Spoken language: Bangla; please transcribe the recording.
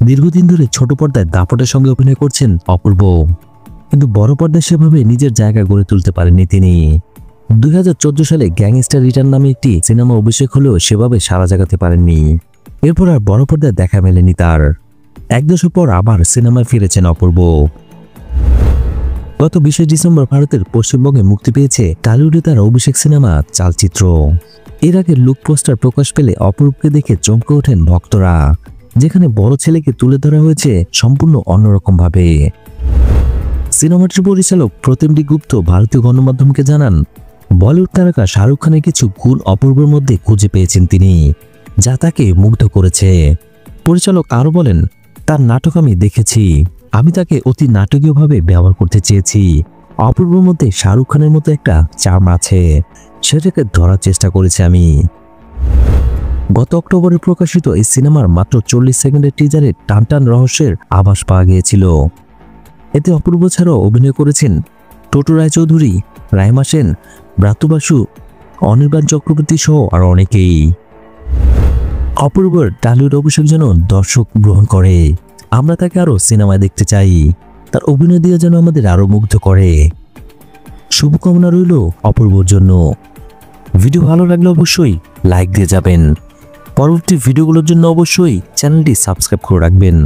দীর্ঘদিন ধরে ছোট পর্দায় দাপটের সঙ্গে অভিনয় করছেন অপূর্ব, কিন্তু বড় পর্দায় সেভাবে নিজের জায়গা গড়ে তুলতে পারেননি তিনি। 2014 সালে গ্যাংস্টার রিটার্ন নামে একটি সিনেমা অভিষেক হলেও সেভাবে সাড়া জাগাতে পারেননি। এরপর আর বড় পর্দায় দেখা মেলেনি তার। এক দশক পর আবার সিনেমায় ফিরেছেন অপূর্ব। গত 20 ডিসেম্বর ভারতের পশ্চিমবঙ্গে মুক্তি পেয়েছে টলিউডে তার অভিষেক সিনেমা চালচিত্র। এর আগে লুক পোস্টার প্রকাশ পেলে অপূর্বকে দেখে চমকে ওঠেন ভক্তরা, যেখানে বড় ছেলেকে তুলে ধরা হয়েছে সম্পূর্ণ অন্যরকম ভাবে। সিনেমাটির পরিচালক প্রতিমডি গুপ্ত ভারতীয় গণমাধ্যমকে জানান, বলিউড তারকা শাহরুখ খানের কিছু গুণ অপূর্বর মধ্যে খুঁজে পেয়েছেন তিনি, যা তাকে মুগ্ধ করেছে। পরিচালক আরও বলেন, তার নাটক আমি দেখেছি, আমি তাকে অতি নাটকীয়ভাবে ব্যবহার করতে চেয়েছি। অপূর্বর মধ্যে শাহরুখ খানের মতো একটা চার্ম আছে, সেটাকে ধরার চেষ্টা করেছি আমি। গত অক্টোবরে প্রকাশিত এই সিনেমার মাত্র 40 সেকেন্ডের টিজারে টানটান রহস্যের আভাস পাওয়া গিয়েছিল। এতে অপূর্ব ছাড়াও অভিনয় করেছেন টোটো রায়চৌধুরী, রাইমা সেন, ব্রাত্য বাসু, অনির্বাণ চক্রবর্তী সহ আরো অনেকেই। অপূর্বর টলিউড অভিষেক যেন দর্শক গ্রহণ করে। আমরা তাকে আরো সিনেমায় দেখতে চাই, তার অভিনয় দিয়ে যেন আমাদের আরো মুগ্ধ করে। শুভকামনা রইল অপূর্বর জন্য। ভিডিও ভালো লাগলে অবশ্যই লাইক দিয়ে যাবেন। পরবর্তী ভিডিওগুলোর জন্য অবশ্যই চ্যানেলটি সাবস্ক্রাইব করে রাখবেন।